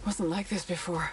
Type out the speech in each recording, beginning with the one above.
Wasn't like this before.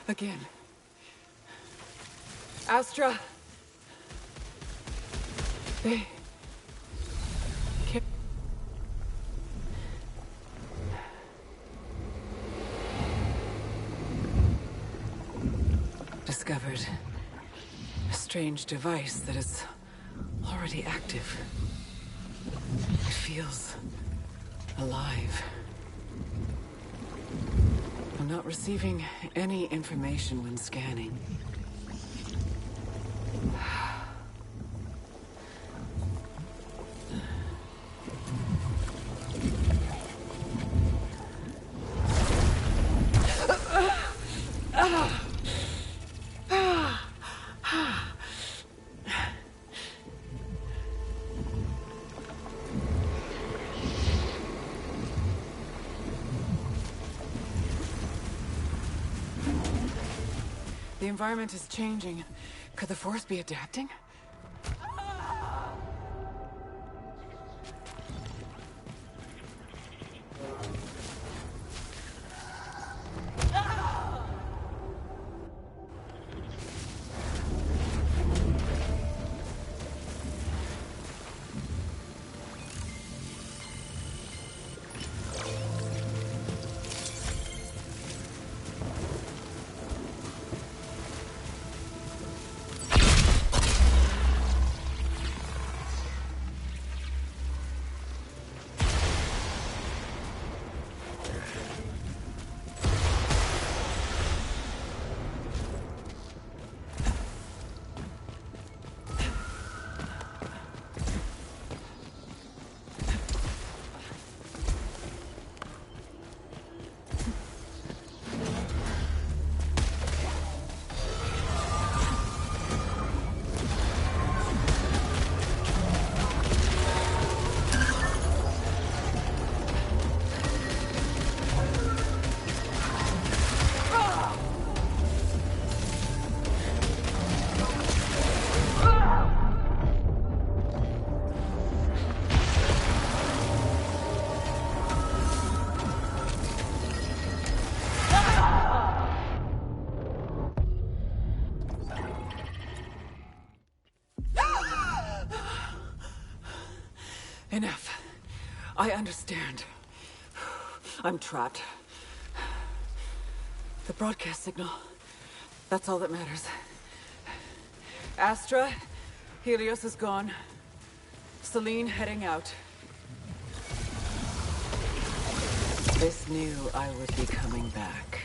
Again. Astra. They kept... Discovered a strange device that is already active. It feels alive. I'm not receiving any information when scanning. The environment is changing. Could the Force be adapting? I understand. I'm trapped. The broadcast signal. That's all that matters. Astra, Helios is gone. Selene heading out. This knew I would be coming back.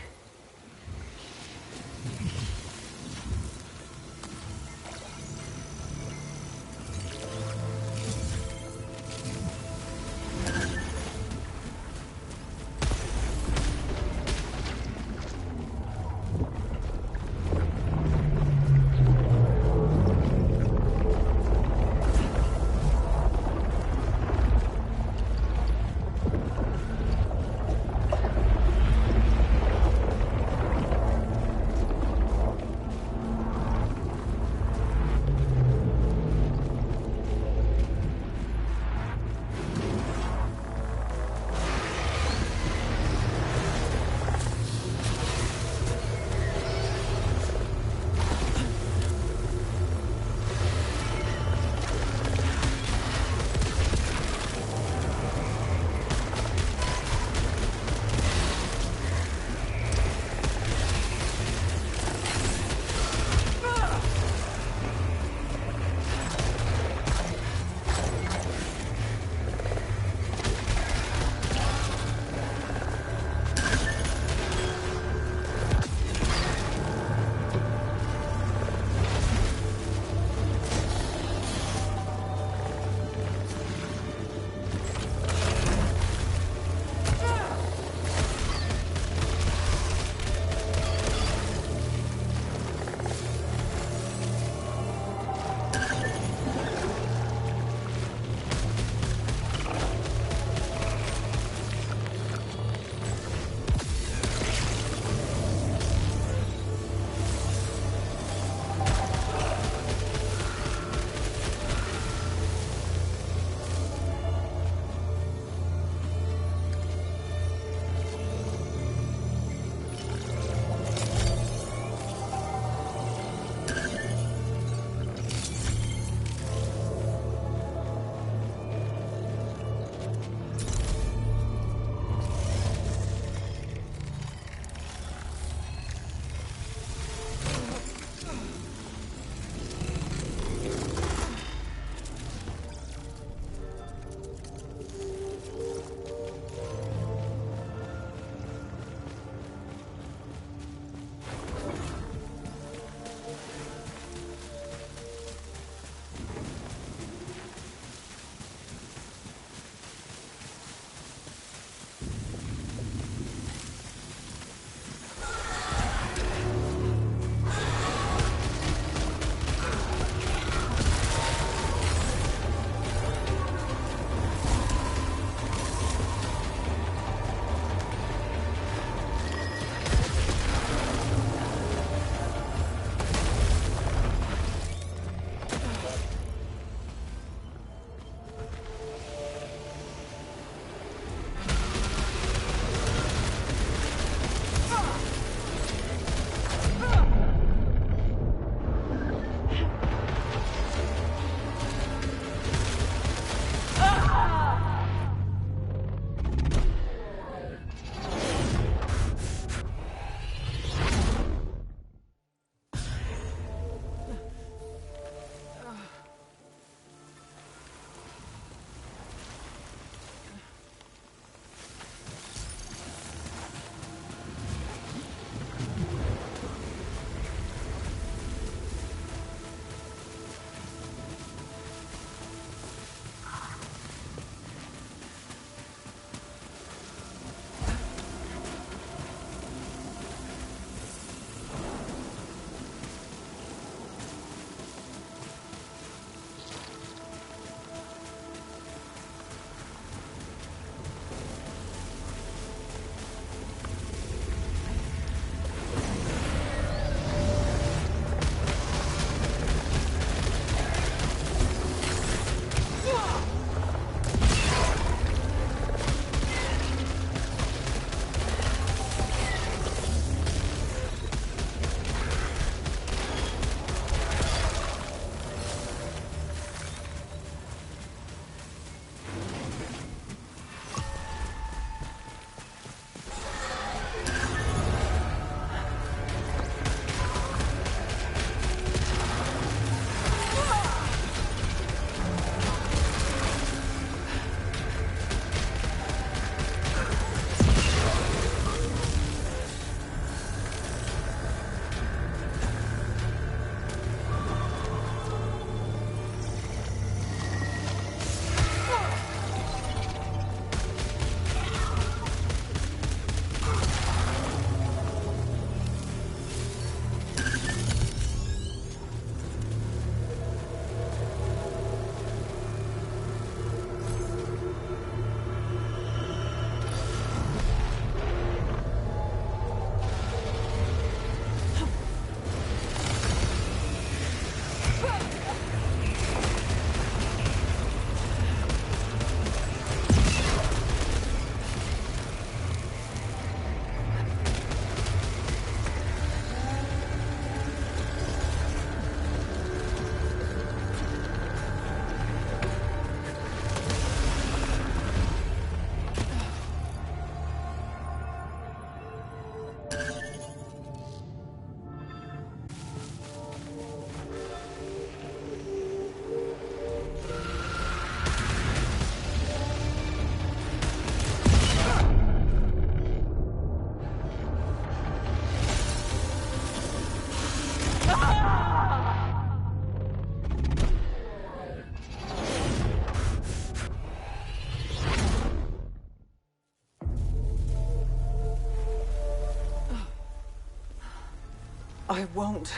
I won't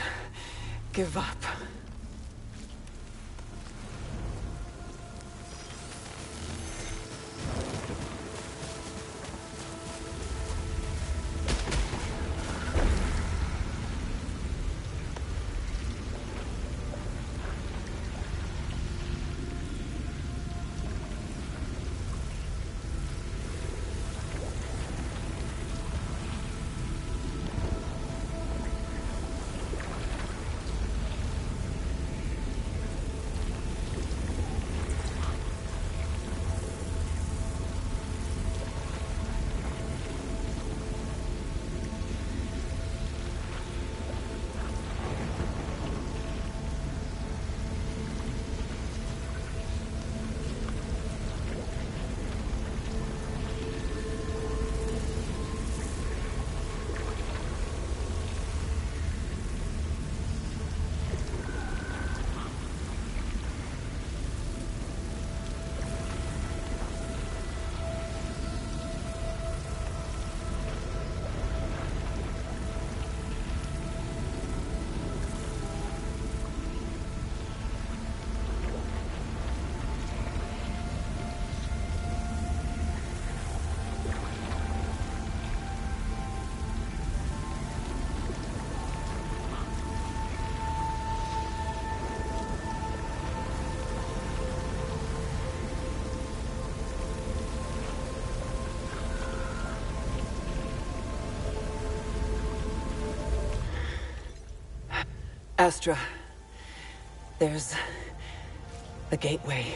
give up. Astra, there's the gateway.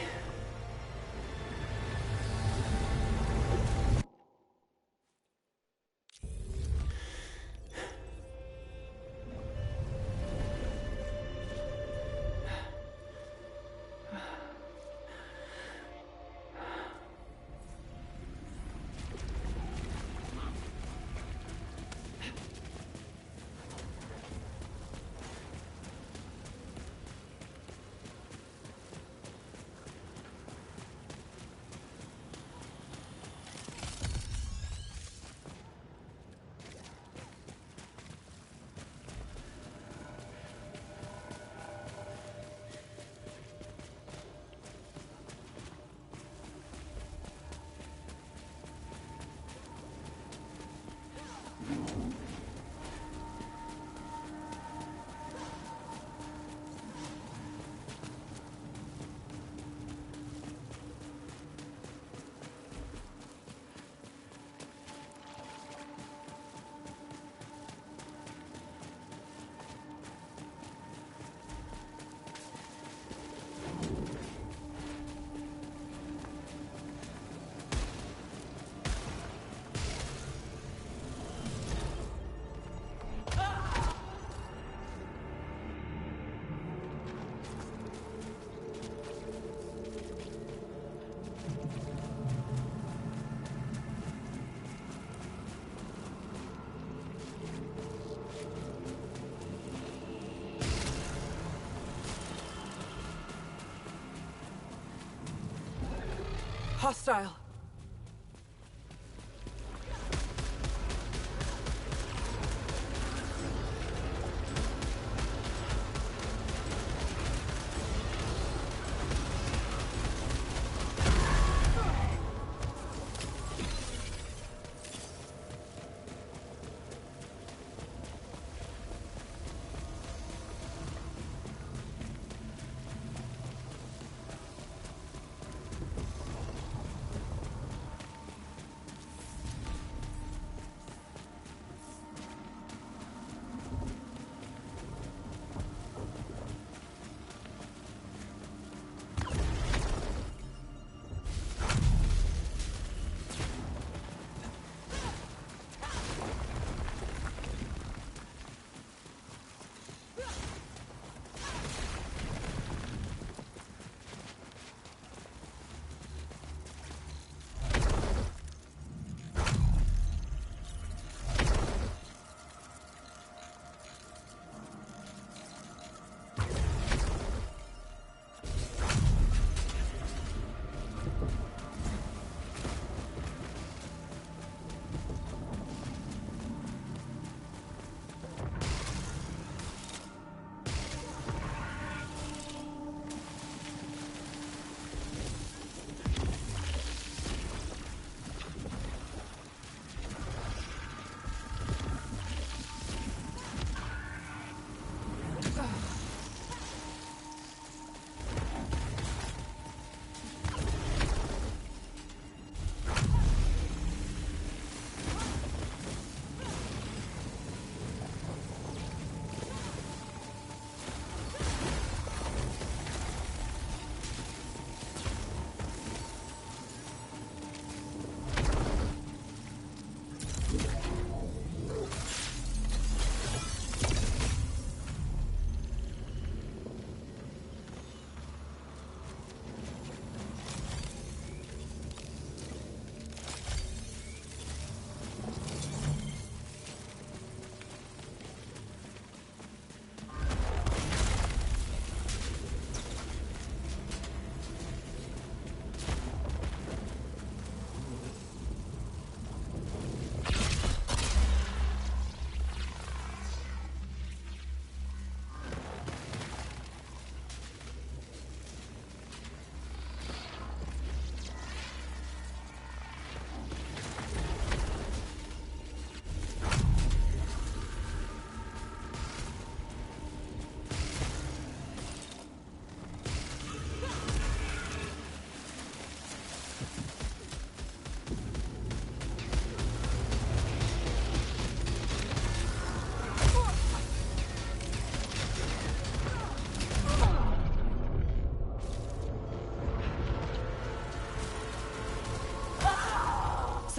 Hostile.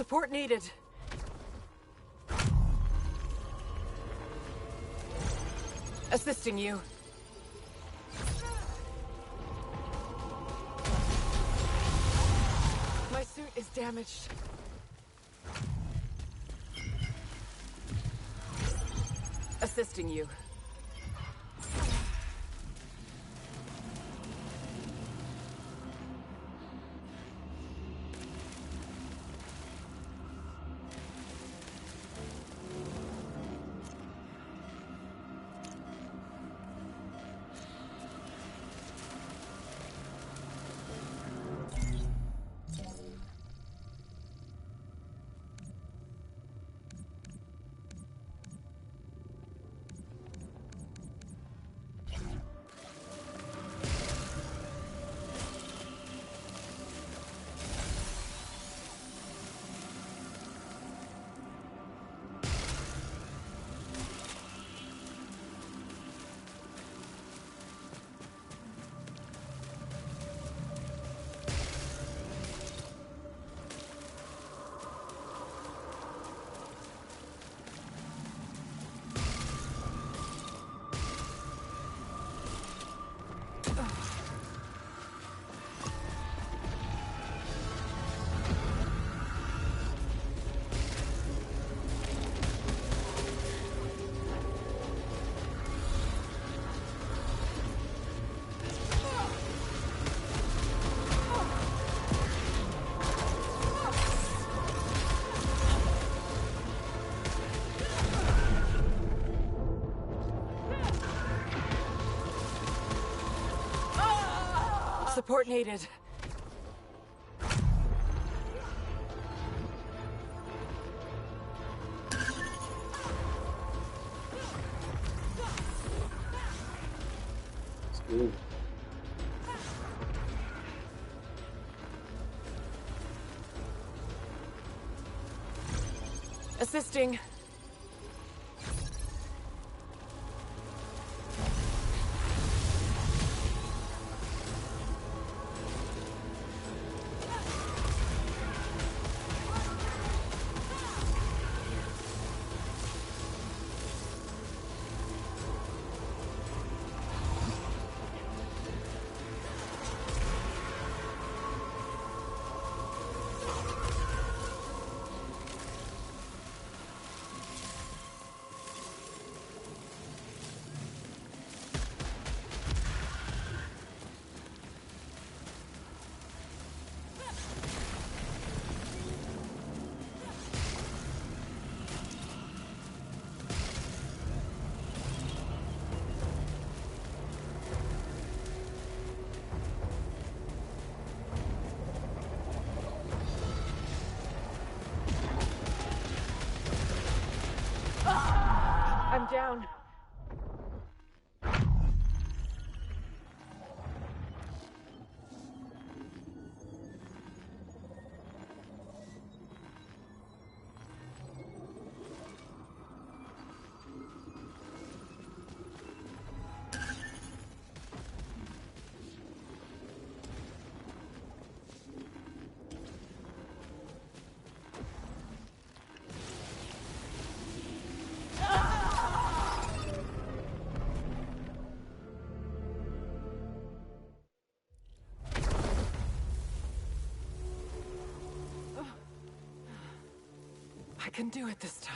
Support needed. Assisting you. My suit is damaged. Assisting you. Support needed. Ooh. Assisting. I'm down. I can do it this time.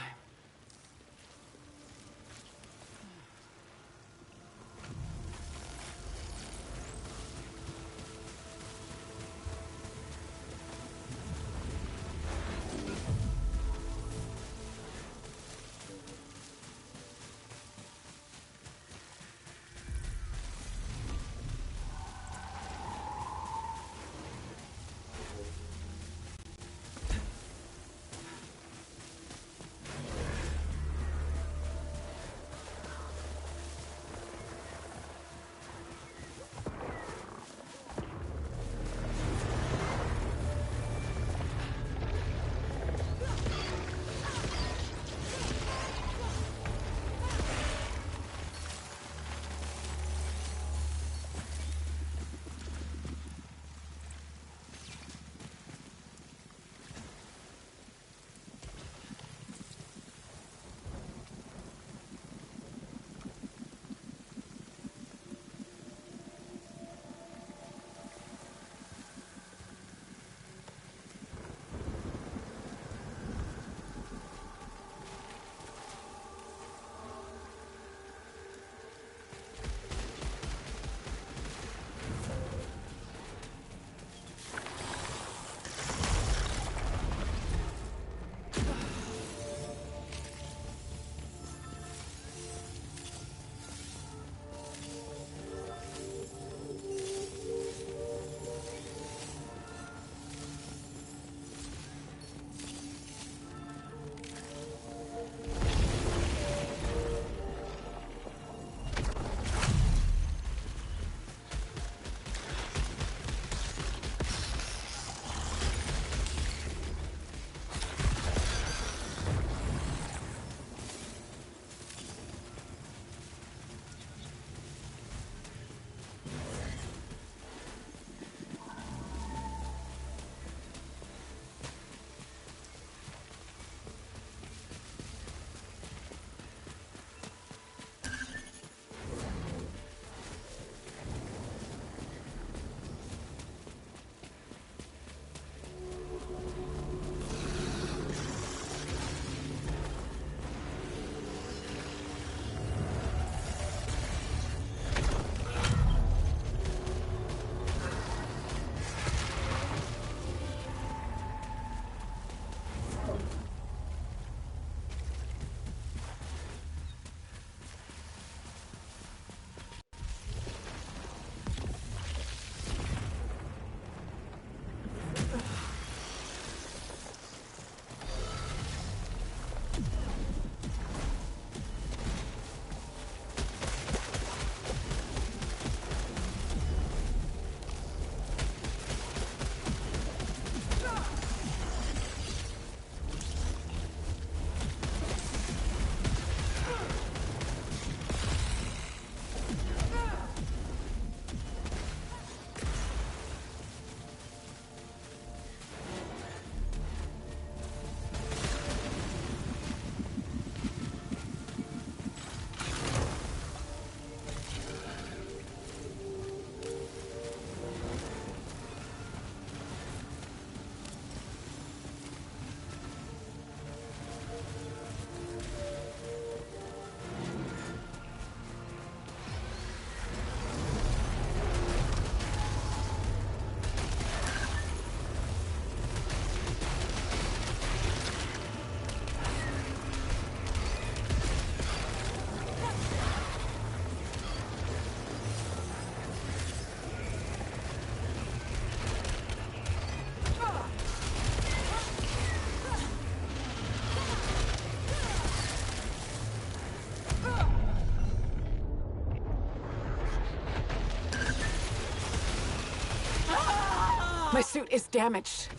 My suit is damaged.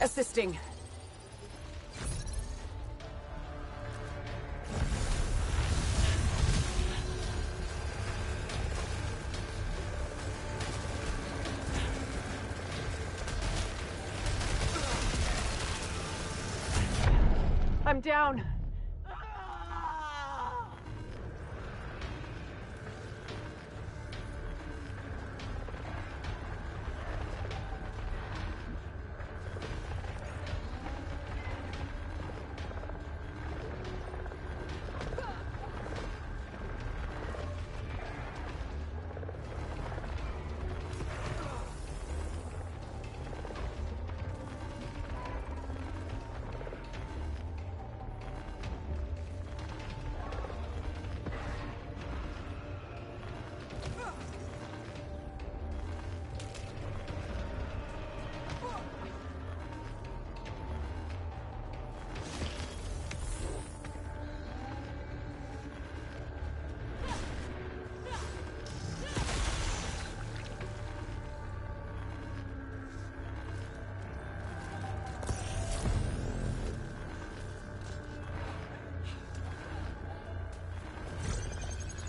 Assisting. I'm down.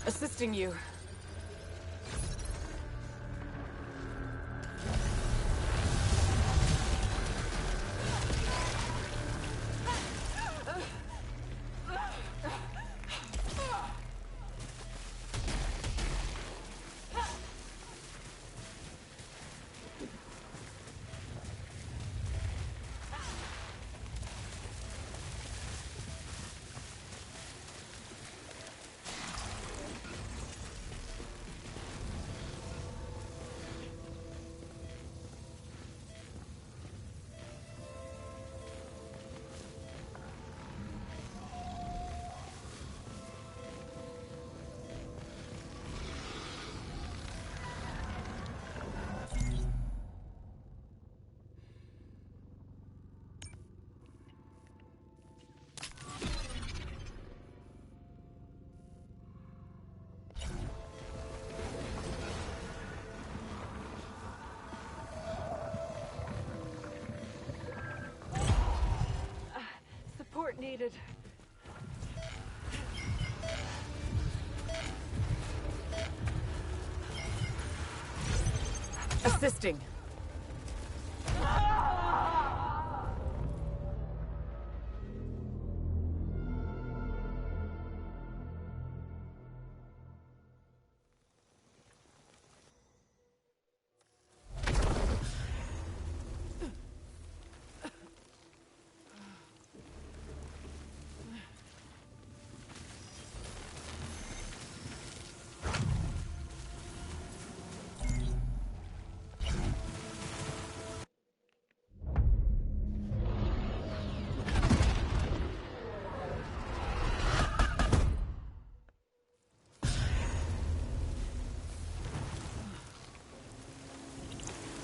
Assisting you. Support needed. Assisting.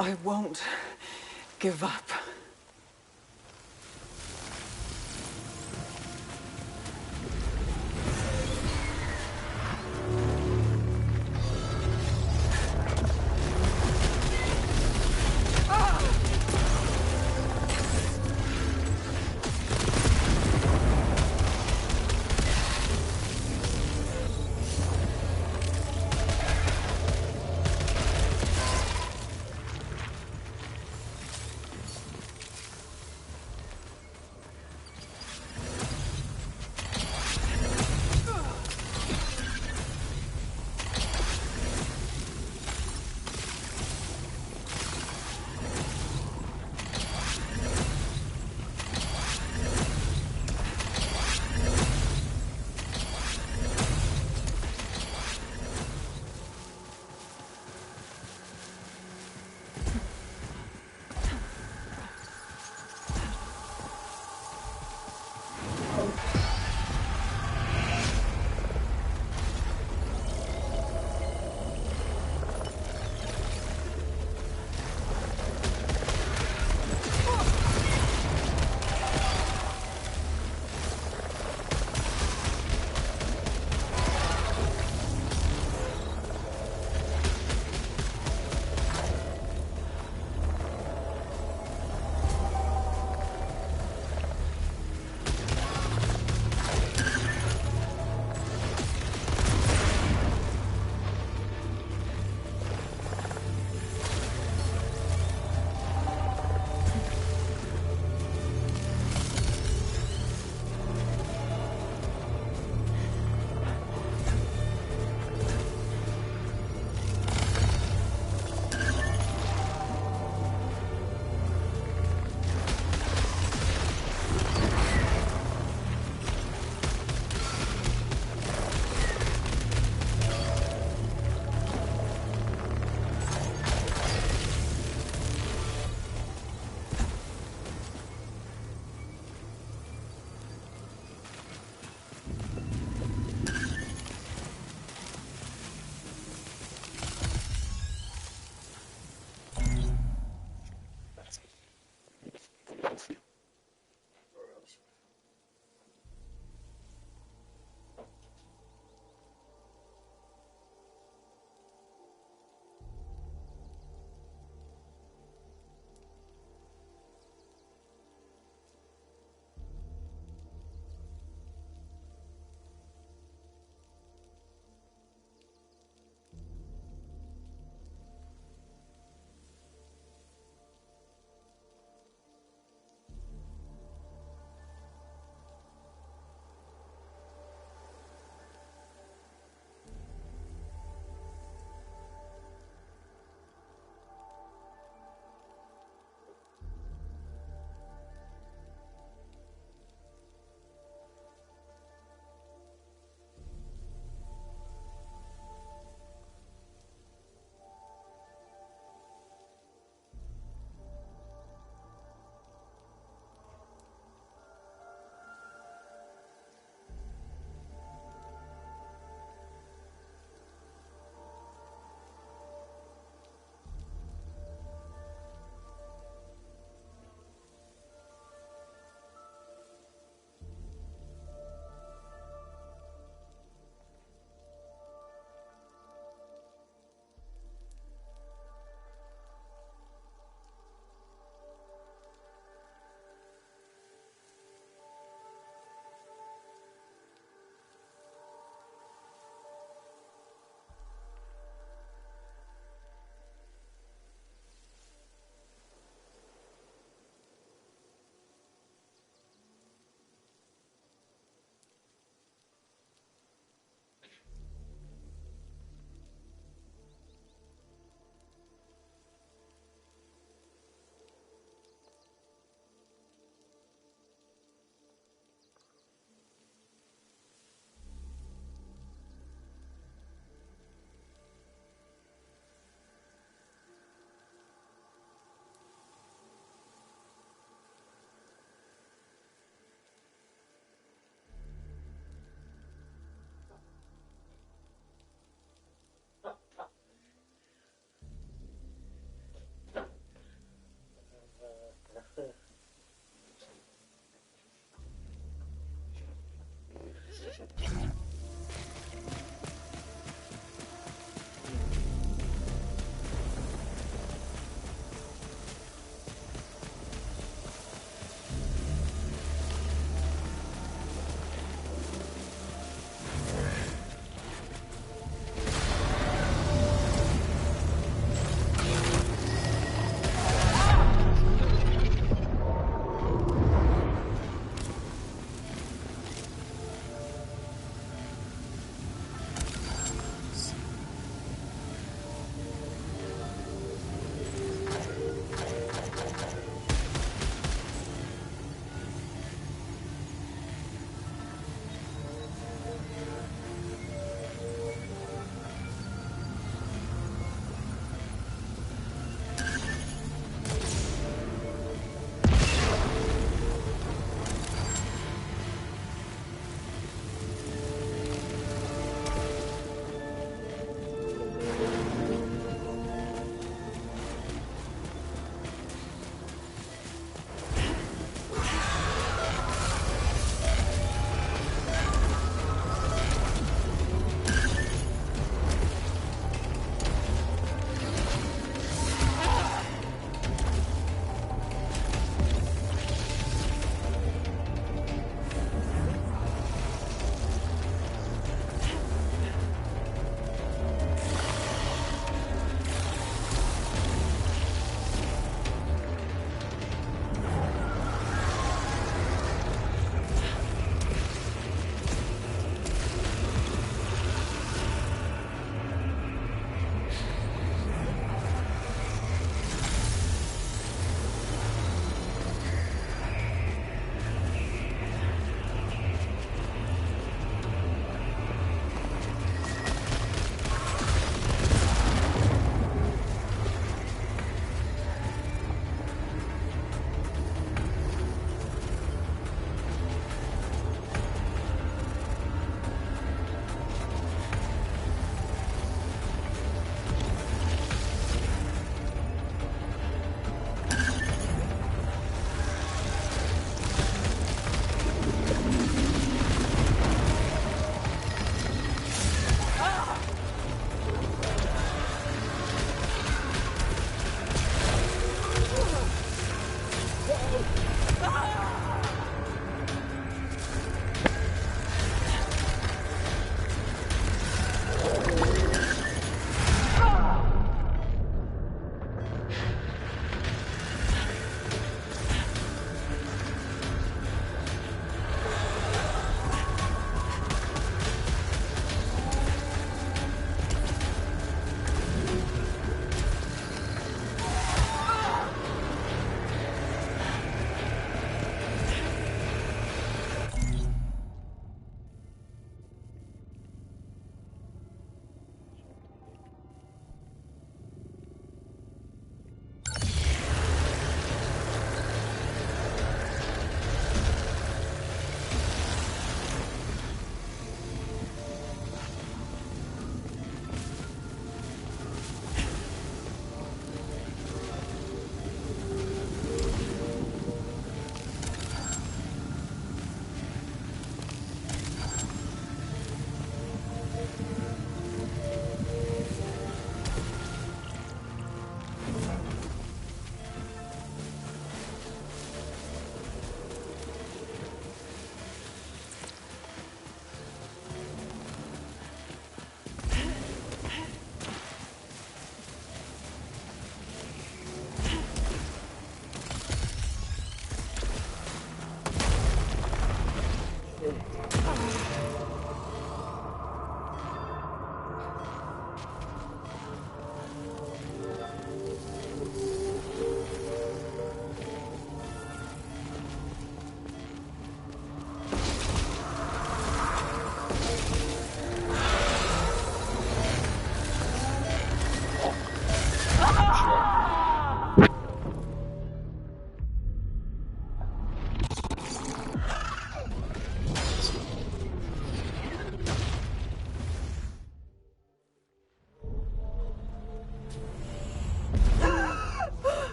I won't give up.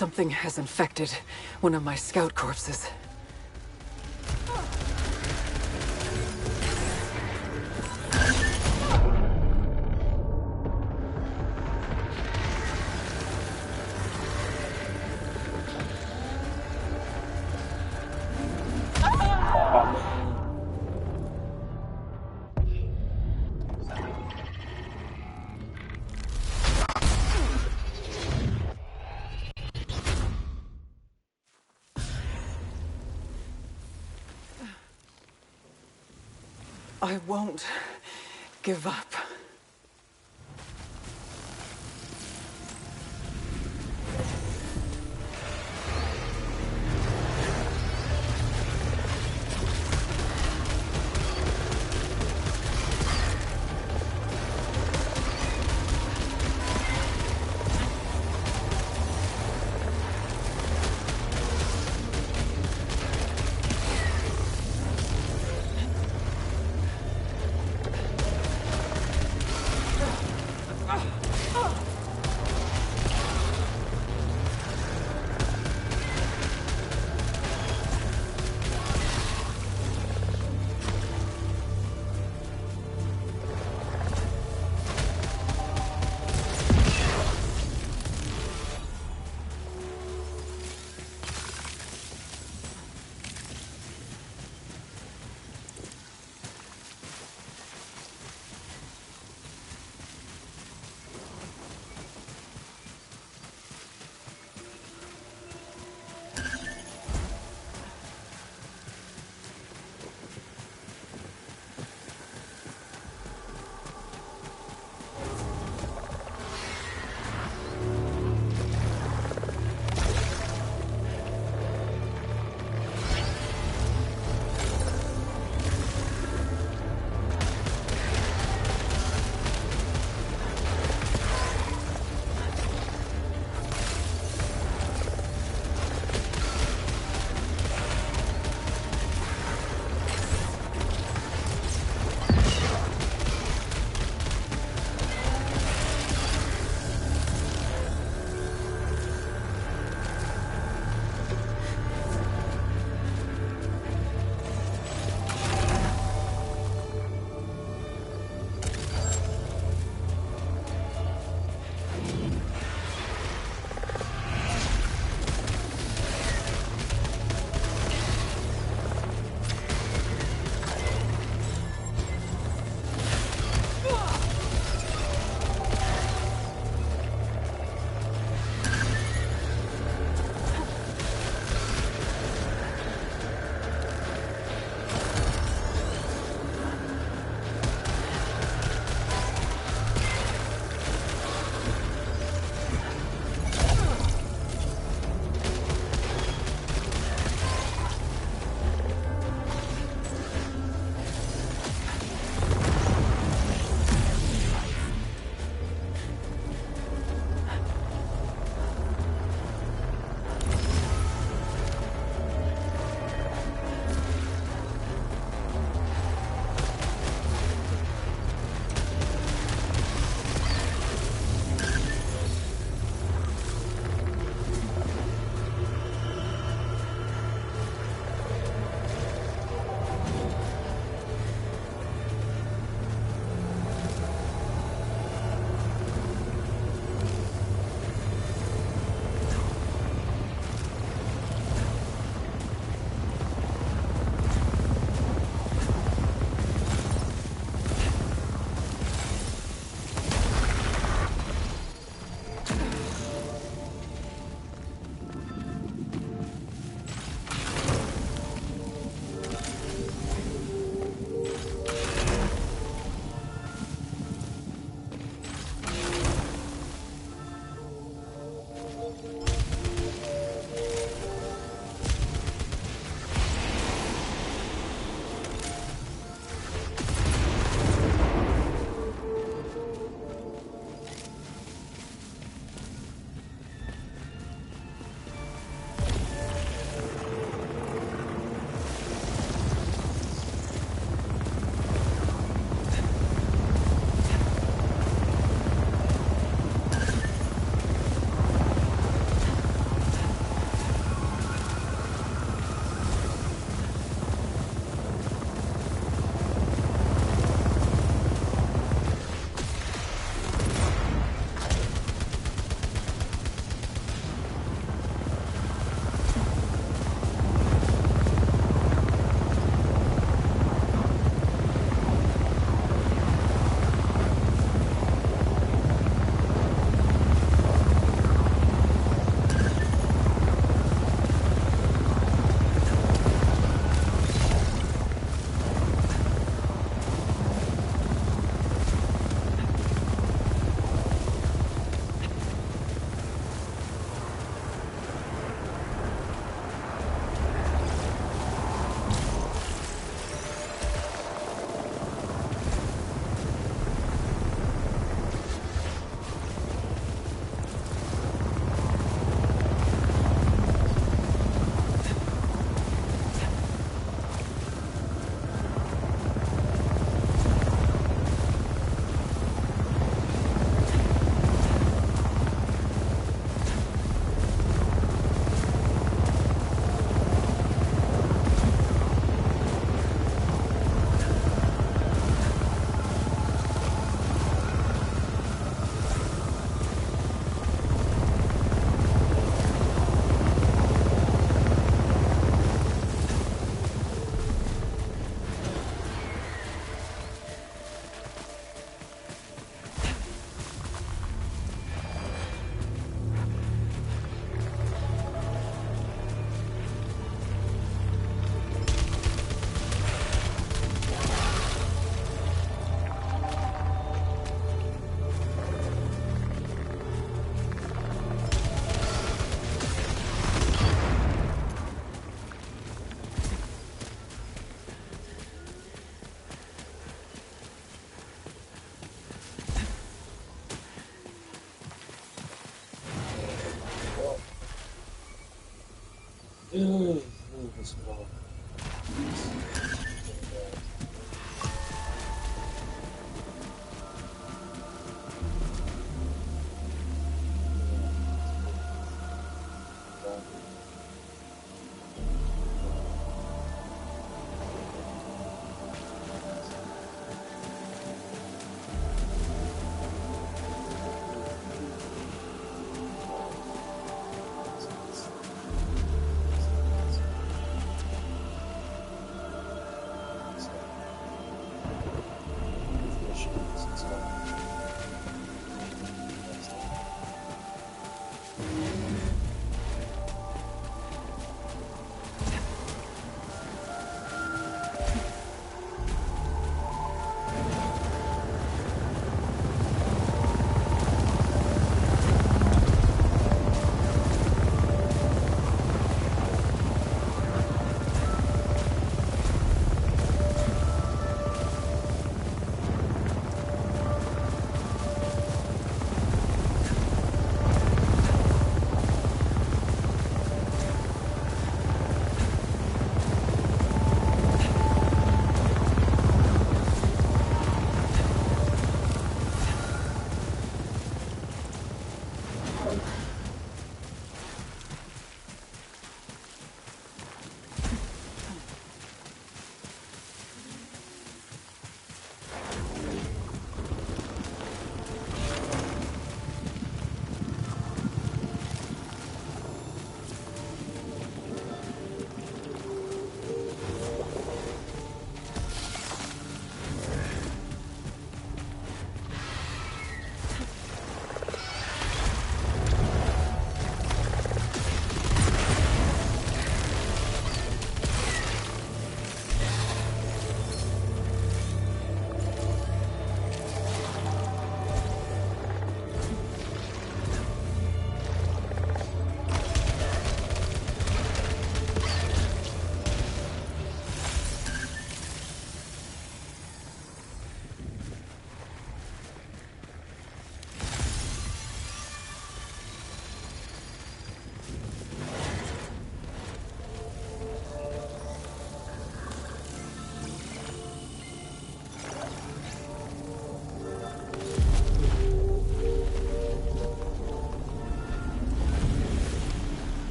Something has infected one of my scout corpses. I won't give up.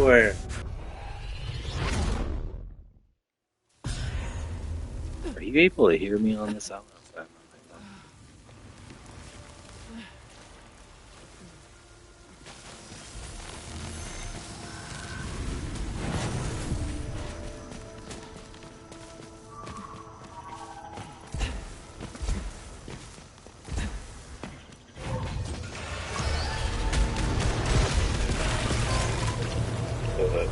everywhere. Are you able to hear me on this? I don't know if I'm on my phone. But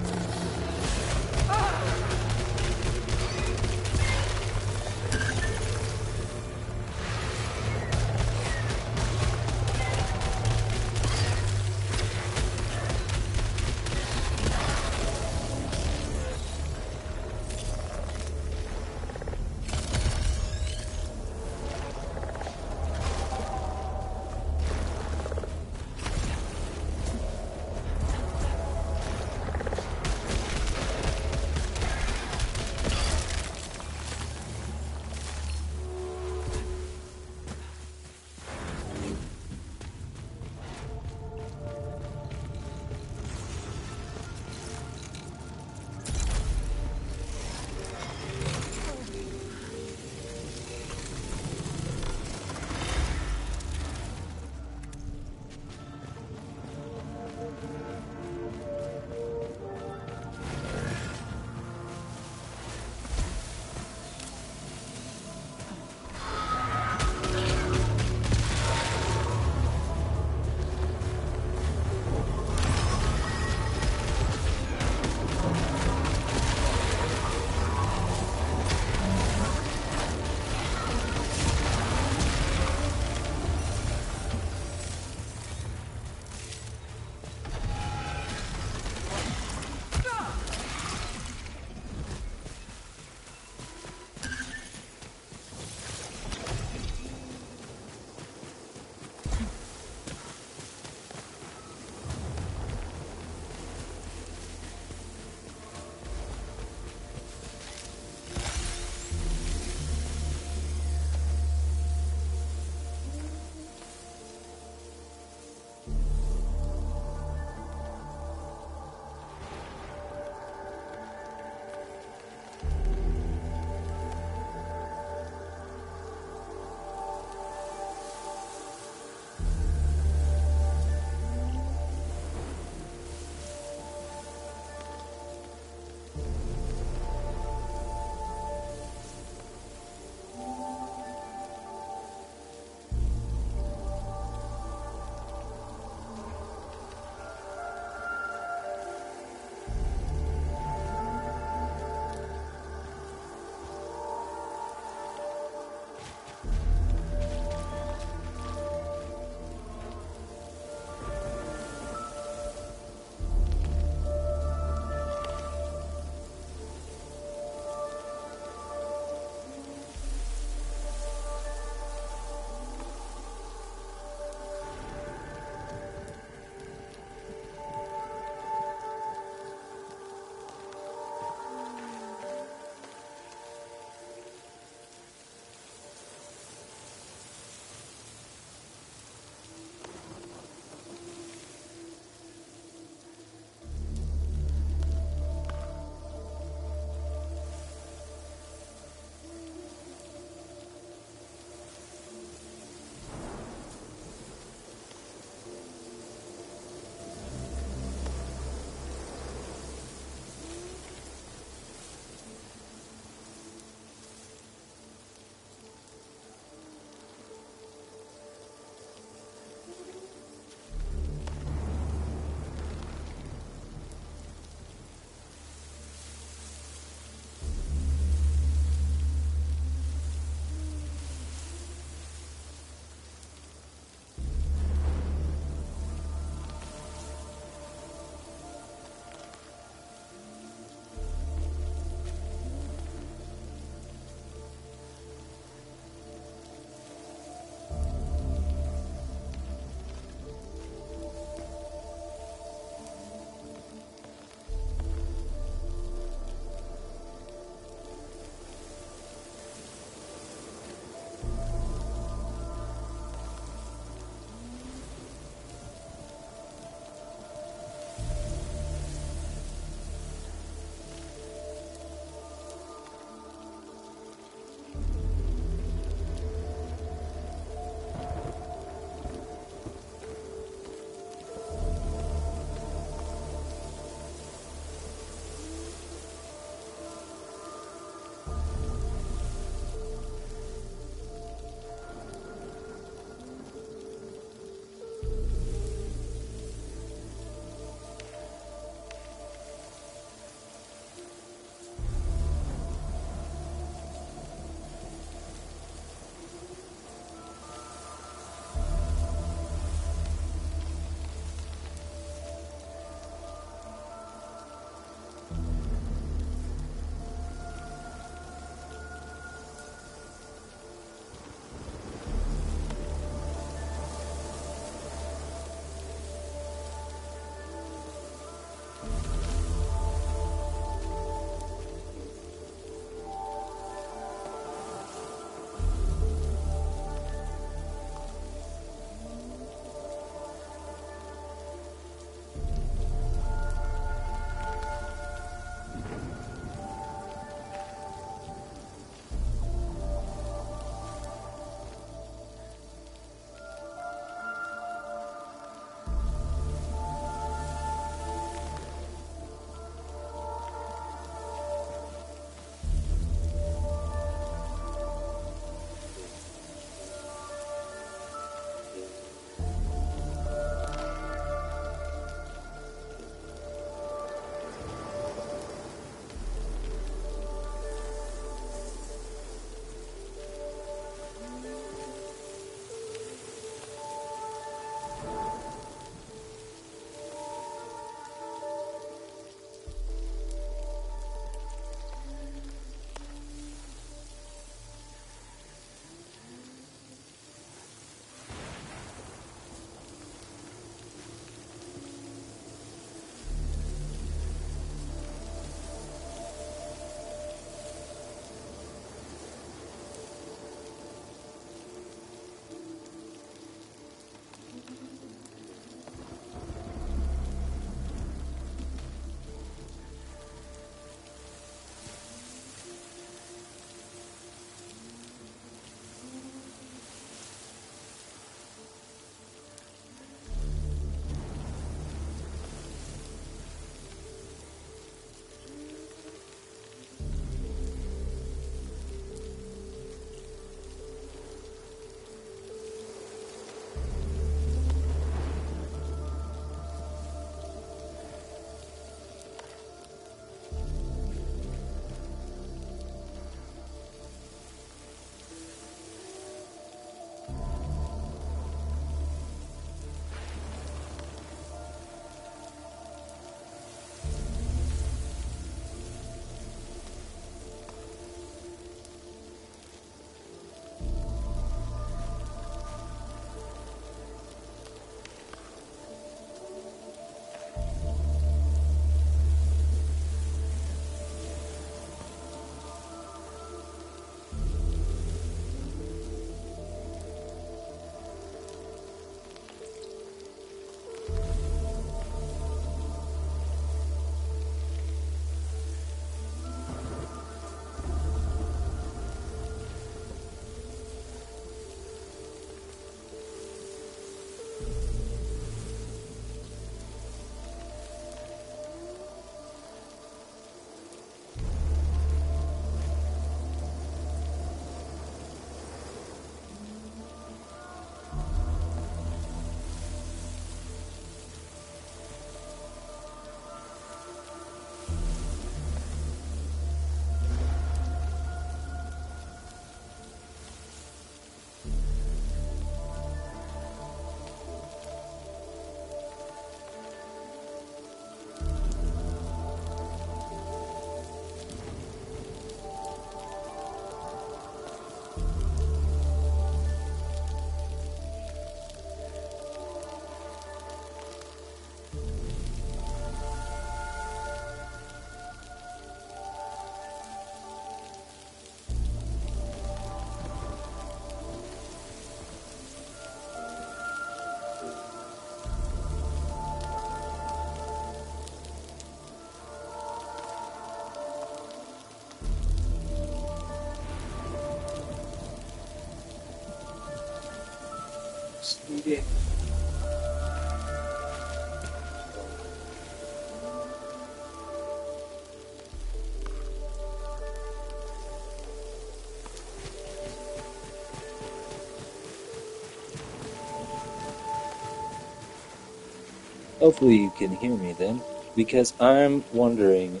Hopefully you can hear me then, because I'm wondering.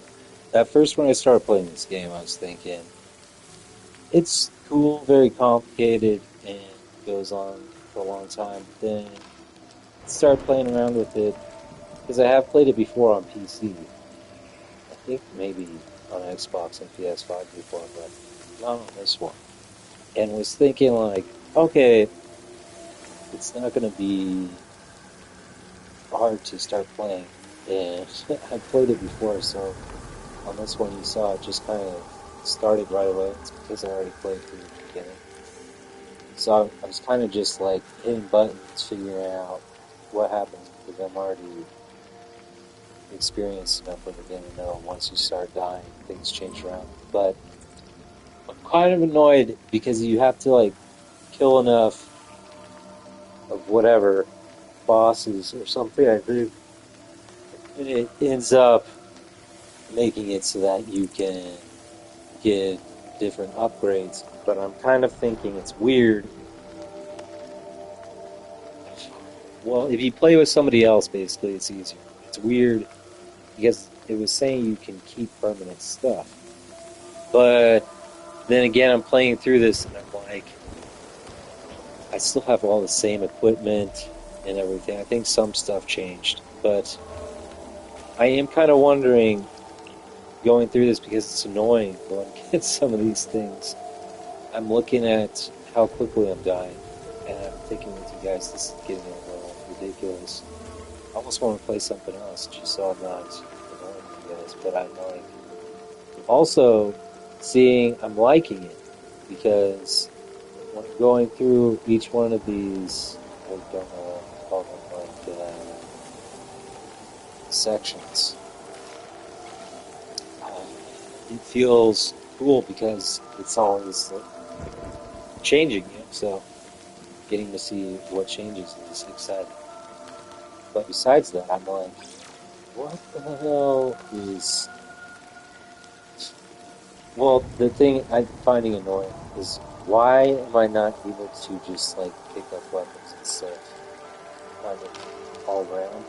At first, when I started playing this game, I was thinking it's cool, very complicated, and goes on for a long time. Then start playing around with it because I have played it before on PC. I think maybe on Xbox and PS5 before, but not on this one. And was thinking like, okay, it's not going to be hard to start playing. And I played it before, so on this one you saw it just kind of started right away. It's because I already played through the beginning. So I was kind of just like hitting buttons, figuring out what happens because I'm already experienced enough with the game to know once you start dying, things change around. But I'm kind of annoyed because you have to like kill enough of whatever bosses or something. I think and it ends up making it so that you can get different upgrades. But I'm kind of thinking it's weird. Well, if you play with somebody else, basically, it's easier. It's weird because it was saying you can keep permanent stuff. But then again, I'm playing through this and I'm like, I still have all the same equipment and everything. I think some stuff changed. But I am kind of wondering, going through this because it's annoying going against some of these things. I'm looking at how quickly I'm dying, and I'm thinking with you guys, this is getting a little ridiculous. I almost want to play something else just so I'm not annoying you guys, but I'm like, also seeing I'm liking it because when I'm going through each one of these, I don't know what to call them, like sections. It feels cool because it's always changing, you know, so getting to see what changes is exciting. But besides that, I'm like, what the hell is... Well, the thing I'm finding annoying is why am I not able to just, like, pick up weapons and stuff kind of all around?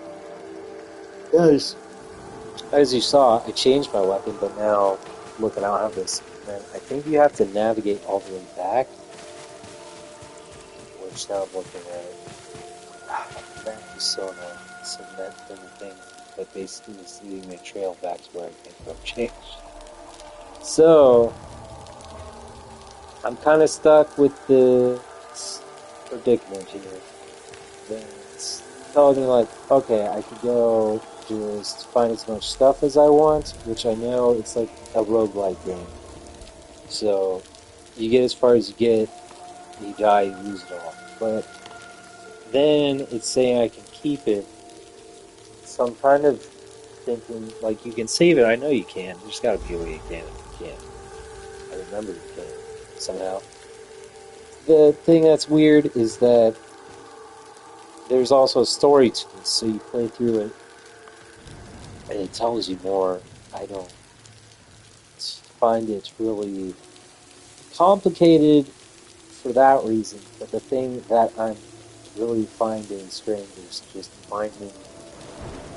Because, as you saw, I changed my weapon, but now, look, I don't have this. And I think you have to navigate all the way back, which now I'm looking at it. That is so annoying. So that thing that basically is leading me a trail back to where I came from changed. So I'm kind of stuck with this predicament here. That's telling me like, okay, I could go just find as much stuff as I want, which I know it's like a roguelike game. So you get as far as you get, you die, you lose it all. But then it's saying I can keep it. So I'm kind of thinking, like, you can save it. I know you can. There's got to be a way you can if you can. I remember you can, somehow. The thing that's weird is that there's also a story to this, so you play through it, and it tells you more. I don't find it really complicated for that reason, but the thing that I'm really finding strange is just finding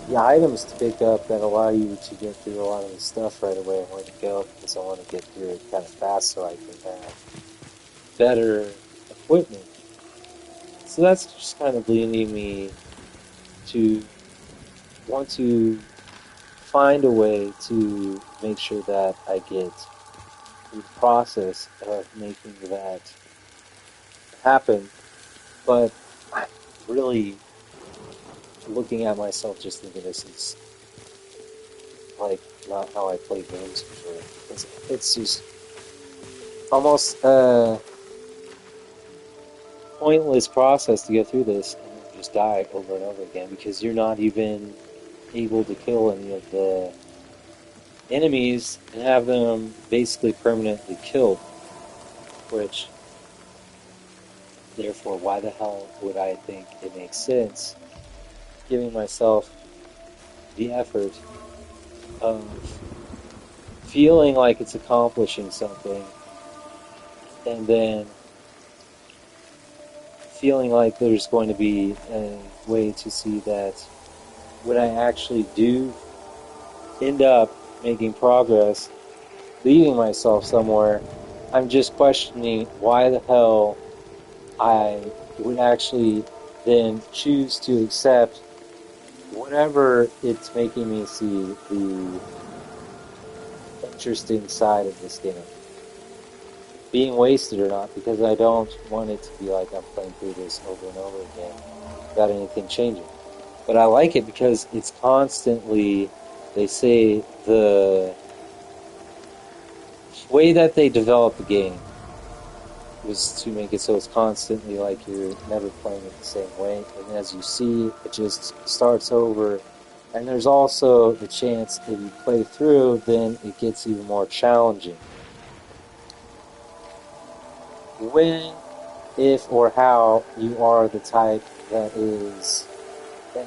the items to pick up that allow you to get through a lot of the stuff right away and where to go, because I want to get through it kind of fast so I can have better equipment. So that's just kind of leading me to want to find a way to make sure that I get through the process of making that happen. But I'm really looking at myself just thinking this is like not how I play games usually. It's just almost a pointless process to go through this and then just die over and over again because you're not even able to kill any of the enemies and have them basically permanently killed, which therefore, why the hell would I think it makes sense giving myself the effort of feeling like it's accomplishing something and then feeling like there's going to be a way to see that when I actually do end up making progress, leading myself somewhere, I'm just questioning why the hell I would actually then choose to accept whatever it's making me see the interesting side of this game. Being wasted or not, because I don't want it to be like I'm playing through this over and over again without anything changing. But I like it because it's constantly, they say, the way that they developed the game was to make it so it's constantly like you're never playing it the same way. And as you see, it just starts over. And there's also the chance if you play through, then it gets even more challenging. When, if, or how you are the type that is an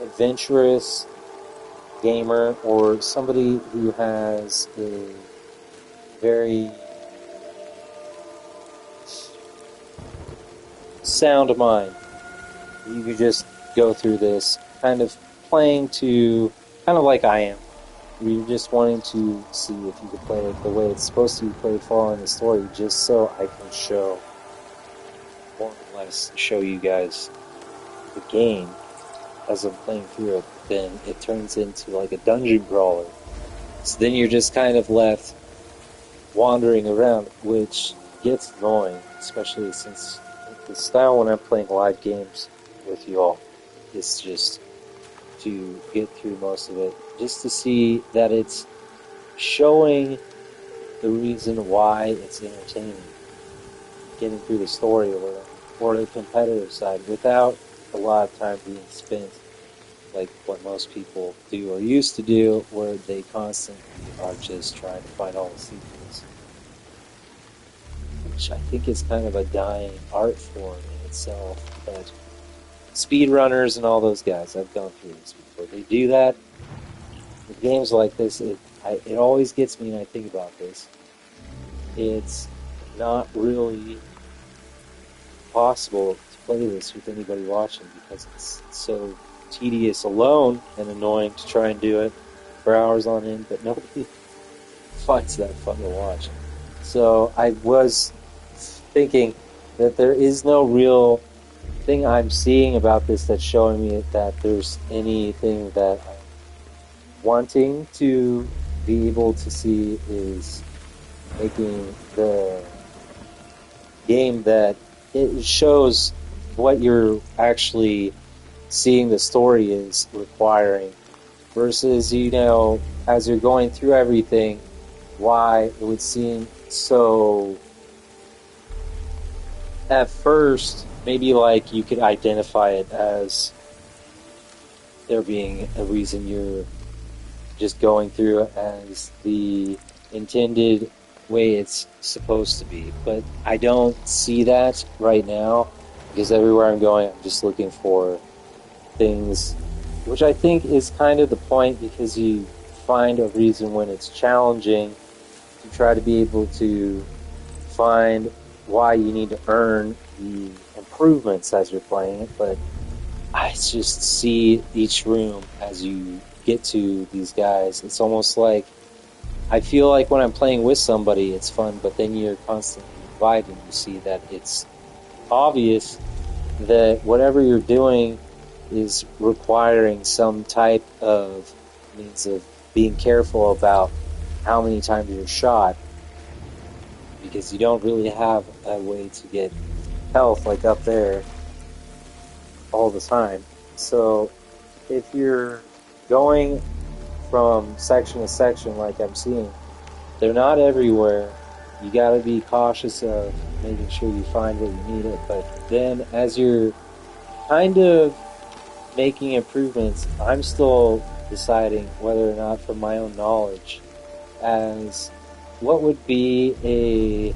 adventurous gamer or somebody who has a very sound mind, you could just go through this kind of playing to, kind of like I am. You're just wanting to see if you can play it the way it's supposed to be played, following the story, just so I can show, more or less, show you guys the game as I'm playing through it. Then it turns into like a dungeon crawler. So then you're just kind of left wandering around, which gets annoying, especially since the style when I'm playing live games with you all is just to get through most of it, just to see that it's showing the reason why it's entertaining, getting through the story or the competitive side without a lot of time being spent like what most people do or used to do, where they constantly are just trying to find all the secrets, which I think is kind of a dying art form in itself. But speedrunners and all those guys, I've gone through this before. They do that with games like this. It always gets me when I think about this. It's not really possible to play this with anybody watching because it's so tedious alone and annoying to try and do it for hours on end, but nobody finds that fun to watch. So I was thinking that there is no real thing I'm seeing about this that's showing me that there's anything that I'm wanting to be able to see is making the game that it shows what you're actually seeing the story is requiring versus, as you're going through everything, why it would seem so at first maybe like you could identify it as there being a reason you're just going through it as the intended way it's supposed to be. But I don't see that right now because everywhere I'm going, I'm just looking for things, which I think is kind of the point, because you find a reason when it's challenging to try to be able to find why you need to earn the improvements as you're playing it. But I just see each room as you get to these guys, it's almost like I feel like when I'm playing with somebody it's fun, but then you're constantly divided. You see that it's obvious that whatever you're doing is requiring some type of means of being careful about how many times you're shot, because you don't really have a way to get health like up there all the time. So if you're going from section to section like I'm seeing, they're not everywhere. You gotta be cautious of making sure you find what you need it. But then as you're kind of making improvements, I'm still deciding whether or not, from my own knowledge, as what would be a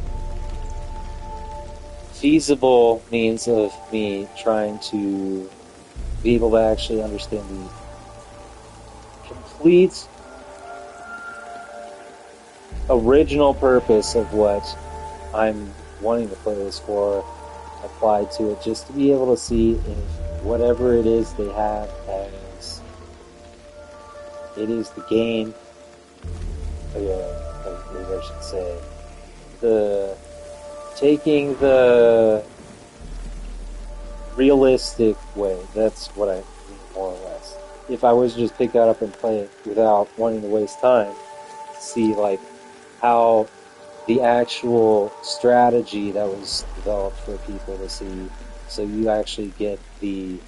feasible means of me trying to be able to actually understand the complete original purpose of what I'm wanting to play this for applied to it, just to be able to see if whatever it is they have as it is the game, I should say, the taking the realistic way. That's what I mean, more or less. If I was to just pick that up and play it without wanting to waste time, to see like how the actual strategy that was developed for people to see, so you actually get the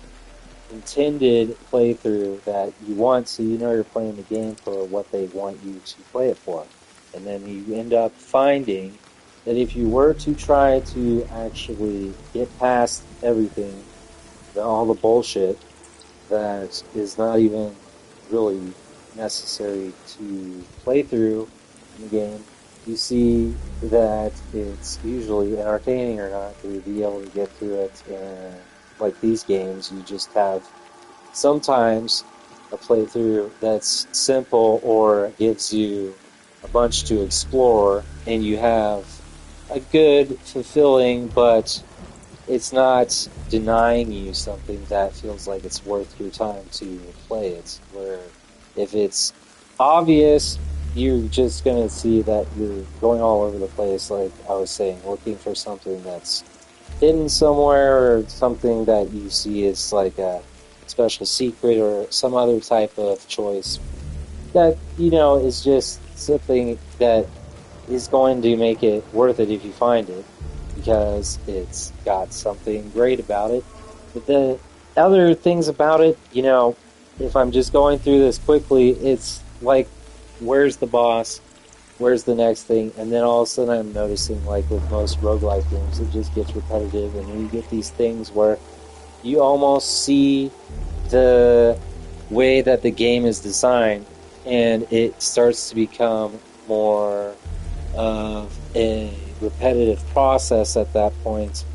intended playthrough that you want, so you know you're playing the game for what they want you to play it for. And then you end up finding that if you were to try to actually get past everything, all the bullshit that is not even really necessary to play through in the game, you see that it's usually entertaining or not to be able to get through it. And like these games, you just have sometimes a playthrough that's simple or gives you a bunch to explore, and you have a good, fulfilling, but it's not denying you something that feels like it's worth your time to play it. Where if it's obvious, you're just going to see that you're going all over the place, like I was saying, looking for something that's hidden somewhere, or something that you see as like a special secret or some other type of choice that, you know, is just something that is going to make it worth it if you find it, because it's got something great about it. But the other things about it, you know, if I'm just going through this quickly, it's like, where's the boss? Where's the next thing? And then all of a sudden I'm noticing, like with most roguelike games, it just gets repetitive, and you get these things where you almost see the way that the game is designed, and it starts to become more of a repetitive process at that point,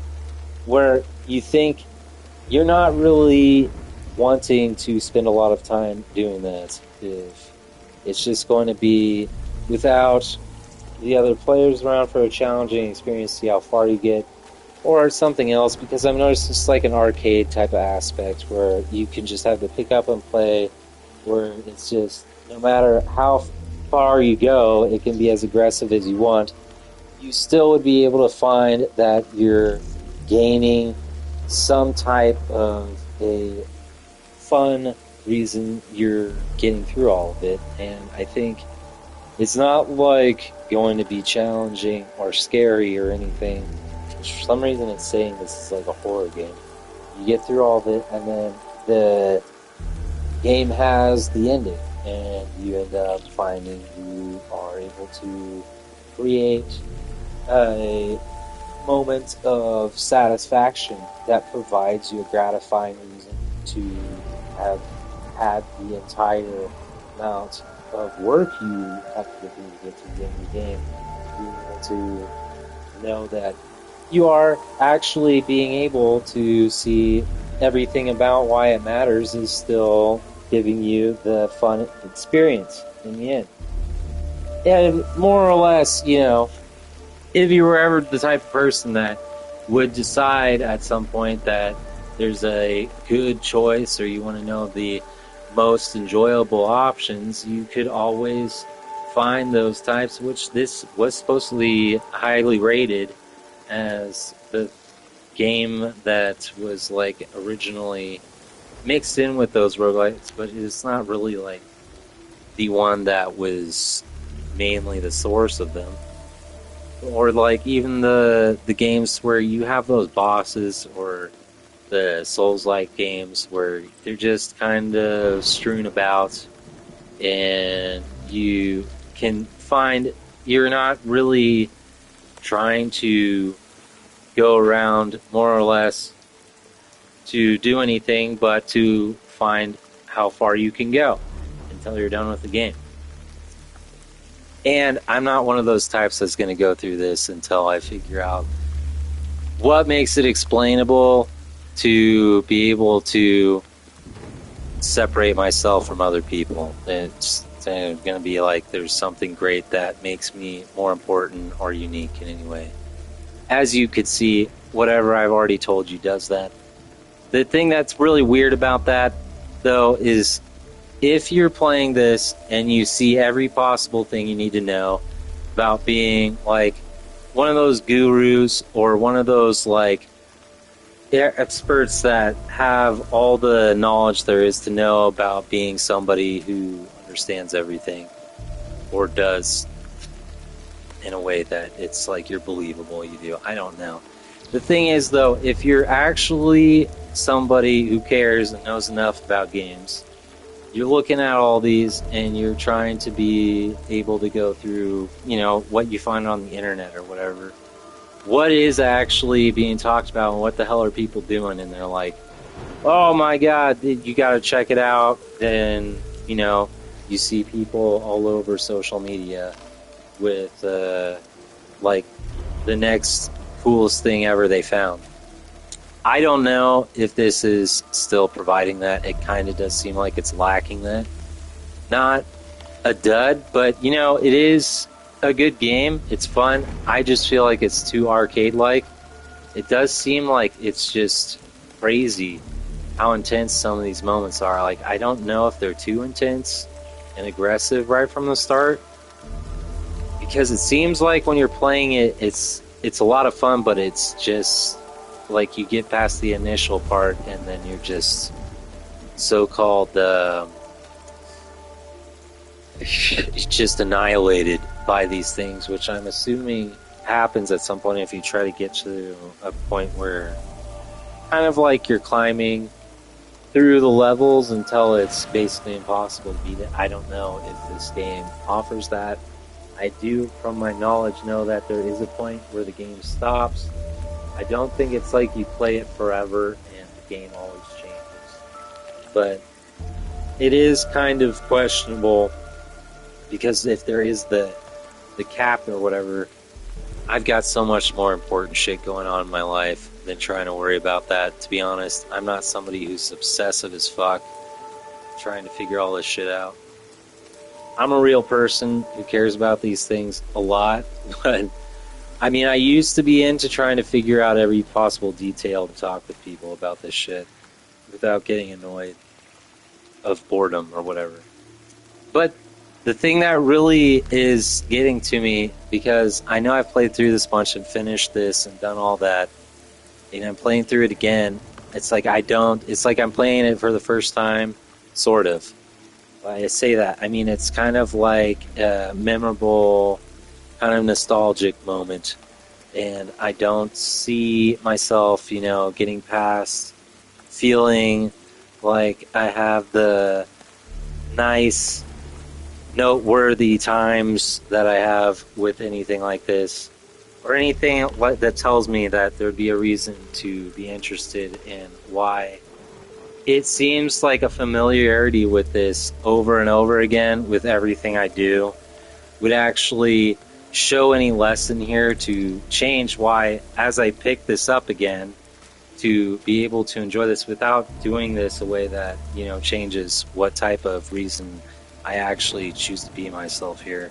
where you think you're not really wanting to spend a lot of time doing that if it's just going to be without the other players around for a challenging experience, see how far you get, or something else, because I've noticed it's like an arcade type of aspect where you can just have to pick up and play, where it's just no matter how far you go, it can be as aggressive as you want, you still would be able to find that you're gaining some type of a fun reason you're getting through all of it. And I think it's not like going to be challenging or scary or anything. For some reason it's saying this is like a horror game. You get through all of it, and then the game has the ending, and you end up finding you are able to create a moment of satisfaction that provides you a gratifying reason to have had the entire amount of work you have to do to get to the end of the game. Being able to know that you are actually being able to see everything about why it matters is still giving you the fun experience in the end. And more or less, you know, if you were ever the type of person that would decide at some point that there's a good choice, or you want to know the most enjoyable options, you could always find those types, which this was supposed to be highly rated as the game that was like originally mixed in with those roguelites, but it's not really like the one that was mainly the source of them. Or like even the games where you have those bosses, or the Souls-like games where they're just kind of strewn about, and you can find you're not really trying to go around more or less to do anything but to find how far you can go until you're done with the game. And I'm not one of those types that's going to go through this until I figure out what makes it explainable to be able to separate myself from other people. It's going to be like there's something great that makes me more important or unique in any way. As you could see, whatever I've already told you does that. The thing that's really weird about that, though, is if you're playing this and you see every possible thing you need to know about being like one of those gurus or one of those like experts that have all the knowledge there is to know about being somebody who understands everything or does in a way that it's like you're believable you do. I don't know. The thing is, though, if you're actually somebody who cares and knows enough about games, you're looking at all these and you're trying to be able to go through, you know, what you find on the internet or whatever. What is actually being talked about and what the hell are people doing? And they're like, oh my god, you gotta check it out. Then, you know, you see people all over social media with, like, the next coolest thing ever they found. I don't know if this is still providing that. It kind of does seem like it's lacking that. Not a dud, but, you know, it is a good game. It's fun. I just feel like it's too arcade-like. It does seem like it's just crazy how intense some of these moments are. Like, I don't know if they're too intense and aggressive right from the start, because it seems like when you're playing it, it's a lot of fun, but it's just like you get past the initial part and then you're just so-called just annihilated by these things, which I'm assuming happens at some point if you try to get to a point where kind of like you're climbing through the levels until it's basically impossible to beat it. I don't know if this game offers that. I do, from my knowledge, know that there is a point where the game stops. I don't think it's like you play it forever and the game always changes. But it is kind of questionable, because if there is the cap or whatever, I've got so much more important shit going on in my life than trying to worry about that, to be honest. I'm not somebody who's obsessive as fuck trying to figure all this shit out. I'm a real person who cares about these things a lot, but I mean, I used to be into trying to figure out every possible detail to talk with people about this shit without getting annoyed of boredom or whatever. But the thing that really is getting to me, because I know I've played through this bunch and finished this and done all that, and I'm playing through it again, it's like it's like I'm playing it for the first time, sort of. I say that, I mean, it's kind of like a memorable, kind of nostalgic moment, and I don't see myself, you know, getting past feeling like I have the nice, noteworthy times that I have with anything like this, or anything that tells me that there'd be a reason to be interested in why. It seems like a familiarity with this over and over again with everything I do would actually show any lesson here to change why, as I pick this up again, to be able to enjoy this without doing this a way that, you know, changes what type of reason I actually choose to be myself here.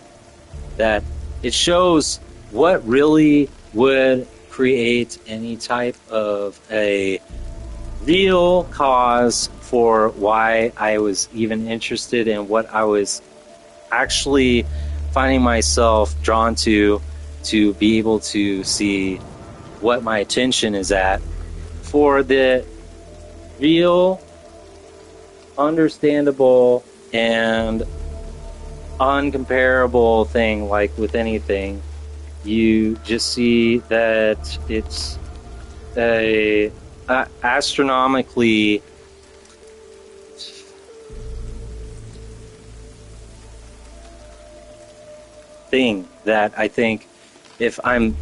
That it shows what really would create any type of a real cause for why I was even interested in what I was actually finding myself drawn to be able to see what my attention is at, for the real, understandable, and uncomparable thing. Like with anything, you just see that it's a astronomically thing that I think if I'm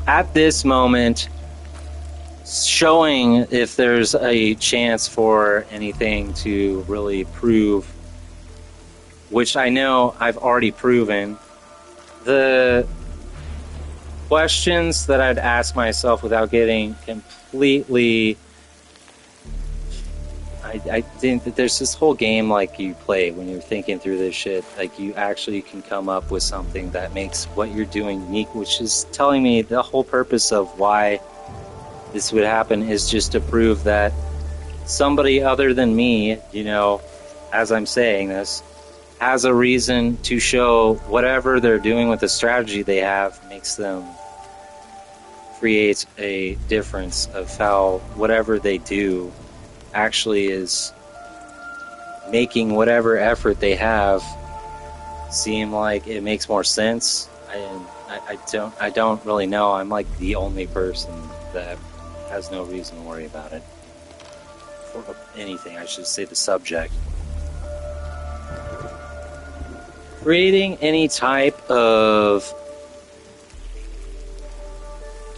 at this moment showing if there's a chance for anything to really prove, which I know I've already proven, the questions that I'd ask myself without getting completely. I think that there's this whole game like you play when you're thinking through this shit. Like you actually can come up with something that makes what you're doing unique, which is telling me the whole purpose of why this would happen is just to prove that somebody other than me, you know, as I'm saying this, has a reason to show whatever they're doing with the strategy they have makes them create a difference of how whatever they do actually is making whatever effort they have seem like it makes more sense. I don't really know. I'm like the only person that has no reason to worry about it. For anything, I should say the subject. Creating any type of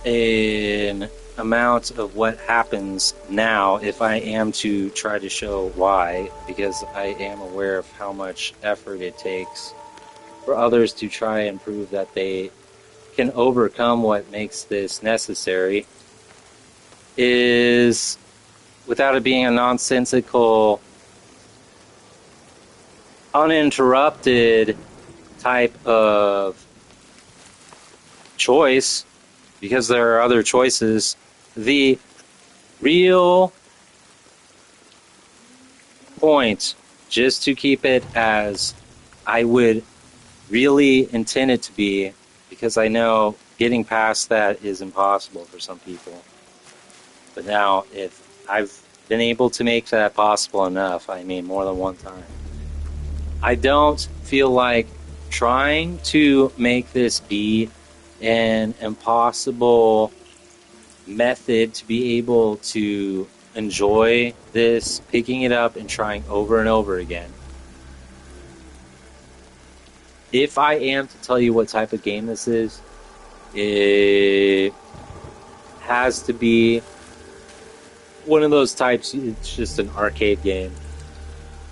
an amount of what happens now, if I am to try to show why, because I am aware of how much effort it takes for others to try and prove that they can overcome what makes this necessary, is without it being a nonsensical, uninterrupted type of choice, because there are other choices. The real point, just to keep it as I would really intend it to be, because I know getting past that is impossible for some people. But now, if I've been able to make that possible enough, I mean more than one time, I don't feel like trying to make this be an impossible method to be able to enjoy this, picking it up and trying over and over again. If I am to tell you what type of game this is, it has to be one of those types. It's just an arcade game,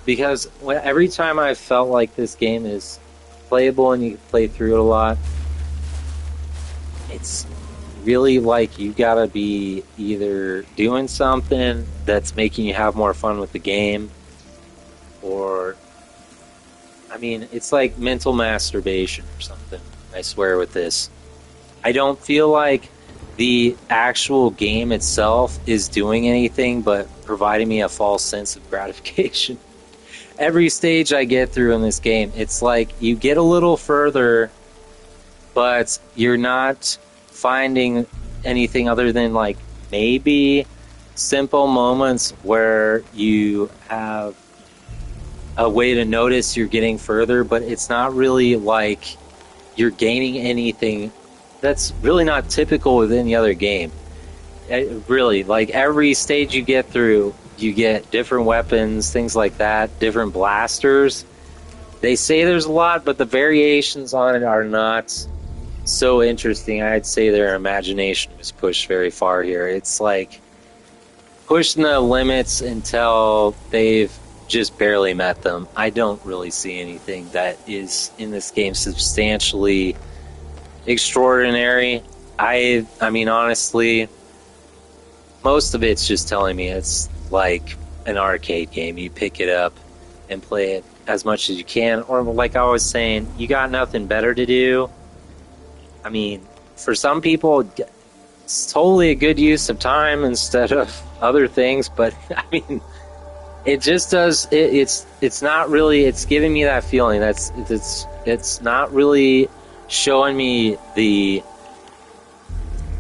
because every time I felt like this game is playable and you can play through it a lot, it's really like you gotta be either doing something that's making you have more fun with the game, or, I mean, it's like mental masturbation or something, I swear, with this. I don't feel like the actual game itself is doing anything but providing me a false sense of gratification. Every stage I get through in this game, it's like you get a little further, but you're not finding anything other than like maybe simple moments where you have a way to notice you're getting further, but it's not really like you're gaining anything that's really not typical with any other game. Really, like every stage you get through, you get different weapons, things like that, different blasters. They say there's a lot, but the variations on it are not so interesting. I'd say their imagination was pushed very far here. It's like pushing the limits until they've just barely met them. I don't really see anything that is in this game substantially extraordinary. I mean, honestly, most of it's just telling me it's like an arcade game. You pick it up and play it as much as you can, or like I was saying, you got nothing better to do. I mean, for some people, it's totally a good use of time instead of other things, but I mean, it just does. It's not really. It's giving me that feeling. It's not really showing me the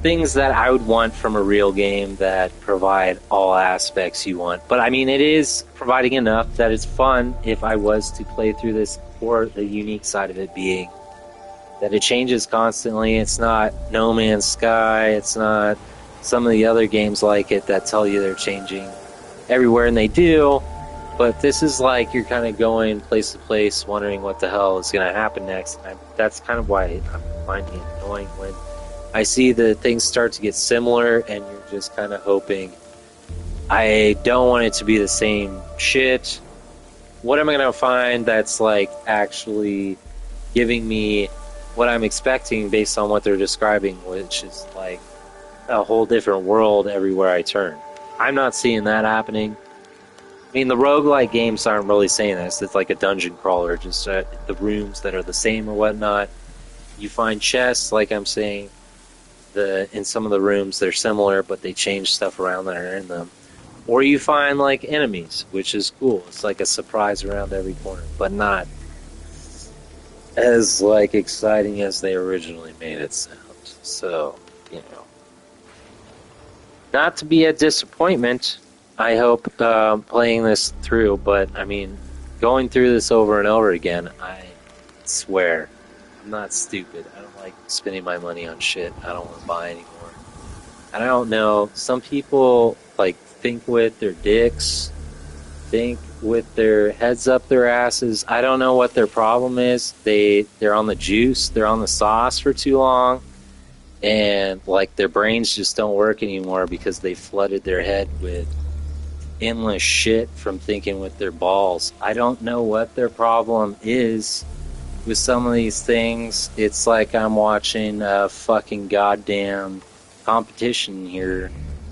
things that I would want from a real game that provide all aspects you want. But I mean, it is providing enough that it's fun if I was to play through this, or the unique side of it being that it changes constantly. It's not No Man's Sky. It's not some of the other games like it that tell you they're changing everywhere, and they do. But this is like you're kind of going place to place, wondering what the hell is going to happen next. That's kind of why I'm finding it annoying when I see the things start to get similar, and you're just kind of hoping, I don't want it to be the same shit. What am I going to find that's like actually giving me what I'm expecting based on what they're describing, which is like a whole different world everywhere I turn. I'm not seeing that happening. I mean, the roguelike games aren't really saying this. It's like a dungeon crawler, just the rooms that are the same or whatnot. You find chests, like I'm saying, in some of the rooms they're similar, but they change stuff around that are in them. Or you find like enemies, which is cool. It's like a surprise around every corner, but not as like exciting as they originally made it sound. So, you know, not to be a disappointment, I hope, playing this through, but I mean, going through this over and over again, I swear, I'm not stupid. I don't like spending my money on shit I don't want to buy anymore. And I don't know, some people like think with their dicks, think with their heads up their asses. I don't know what their problem is. They're on the juice, they're on the sauce for too long, and like their brains just don't work anymore because they flooded their head with endless shit from thinking with their balls. I don't know what their problem is with some of these things. It's like I'm watching a fucking goddamn competition here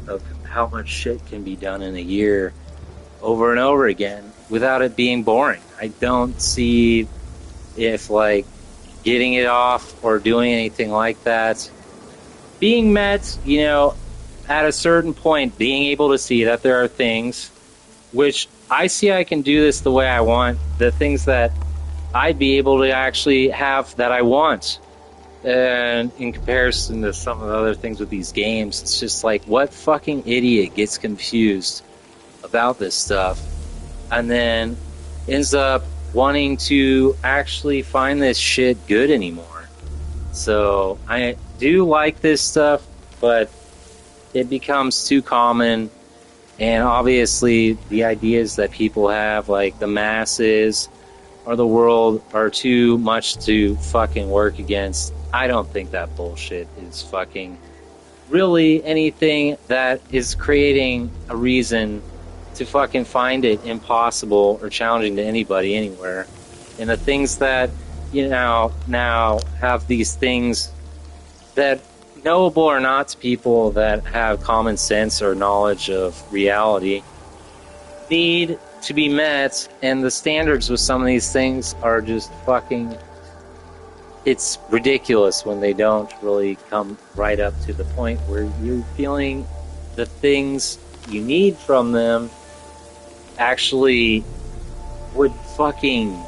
of how much shit can be done in a year over and over again without it being boring. I don't see if like getting it off or doing anything like that being met, you know, at a certain point, being able to see that there are things which I see I can do this the way I want, the things that I'd be able to actually have that I want. And in comparison to some of the other things with these games, it's just like, what fucking idiot gets confused about this stuff and then ends up wanting to actually find this shit good anymore? So I do like this stuff, but it becomes too common, and obviously the ideas that people have, like the masses or the world, are too much to fucking work against. I don't think that bullshit is fucking really anything that is creating a reason to fucking find it impossible or challenging to anybody anywhere. And the things that, you know, now have these things that, knowable or not to people that have common sense or knowledge of reality, need to be met, and the standards with some of these things are just fucking, it's ridiculous when they don't really come right up to the point where you're feeling the things you need from them actually would fucking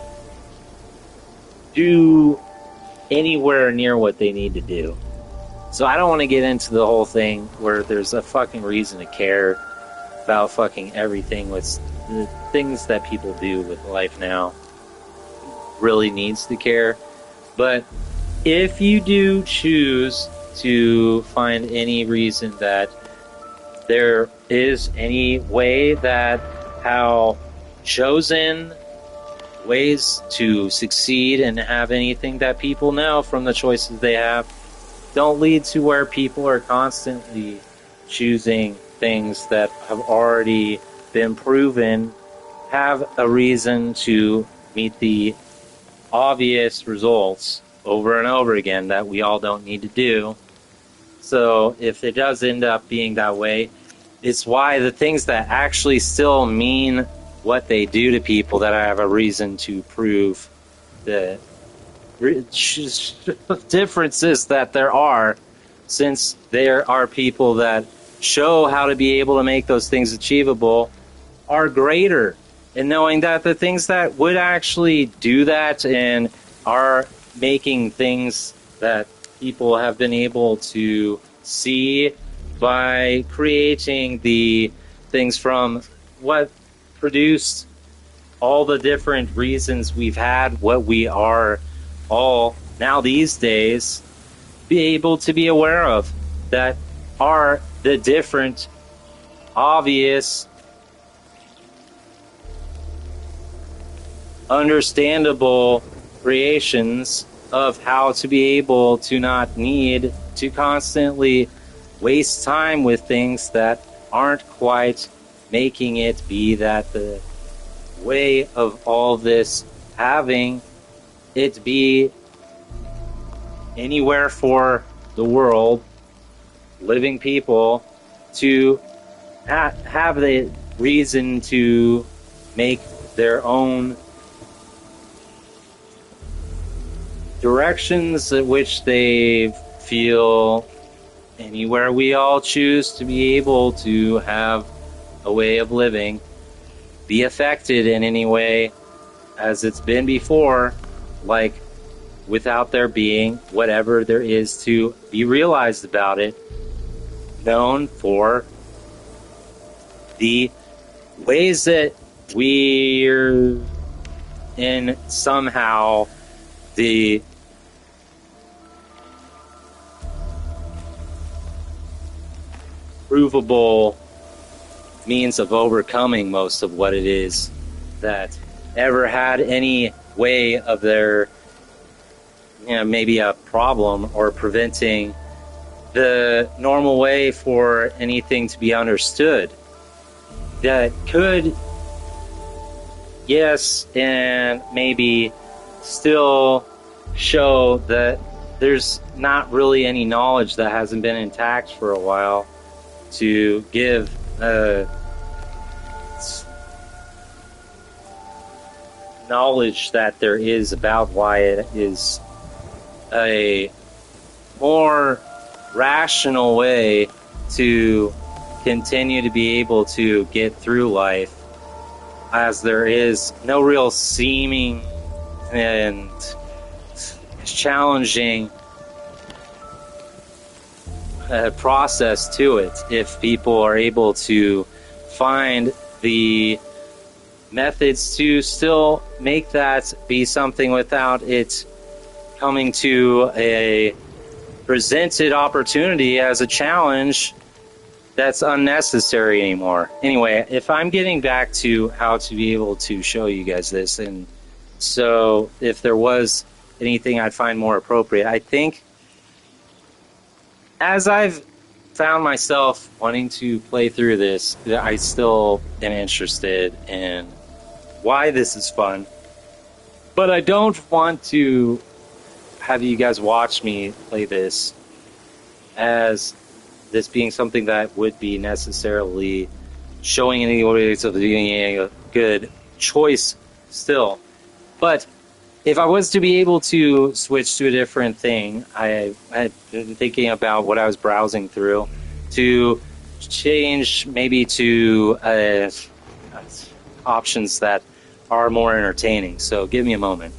do anywhere near what they need to do. So I don't want to get into the whole thing where there's a fucking reason to care about fucking everything with the things that people do with life now. Really needs to care. But if you do choose to find any reason that there is any way that how chosen ways to succeed and have anything that people know from the choices they have don't lead to where people are constantly choosing things that have already been proven, have a reason to meet the obvious results over and over again that we all don't need to do. So if it does end up being that way, it's why the things that actually still mean what they do to people that I have a reason to prove the differences that there are, since there are people that show how to be able to make those things achievable, are greater. And knowing that the things that would actually do that and are making things that people have been able to see by creating the things from what produced all the different reasons we've had what we are all now these days, be able to be aware of that are the different obvious understandable creations of how to be able to not need to constantly waste time with things that aren't quite making it be that the way of all this having it be anywhere for the world, living people, to have the reason to make their own directions at which they feel anywhere we all choose to be able to have a way of living be affected in any way as it's been before, like without there being whatever there is to be realized about it, known for the ways that we're in somehow the provable means of overcoming most of what it is that ever had any way of their, maybe a problem or preventing the normal way for anything to be understood that could, yes, and maybe still show that there's not really any knowledge that hasn't been intact for a while to give knowledge that there is about why it is a more rational way to continue to be able to get through life, as there is no real seeming and challenging process to it if people are able to find the methods to still make that be something without it coming to a presented opportunity as a challenge that's unnecessary anymore. Anyway, if I'm getting back to how to be able to show you guys this, and so if there was anything I'd find more appropriate, I think as I've found myself wanting to play through this, I still am interested in why this is fun, but I don't want to have you guys watch me play this as this being something that would be necessarily showing any ways of being a good choice still. But if I was to be able to switch to a different thing, I've been thinking about what I was browsing through to change maybe to options that are more entertaining. So give me a moment.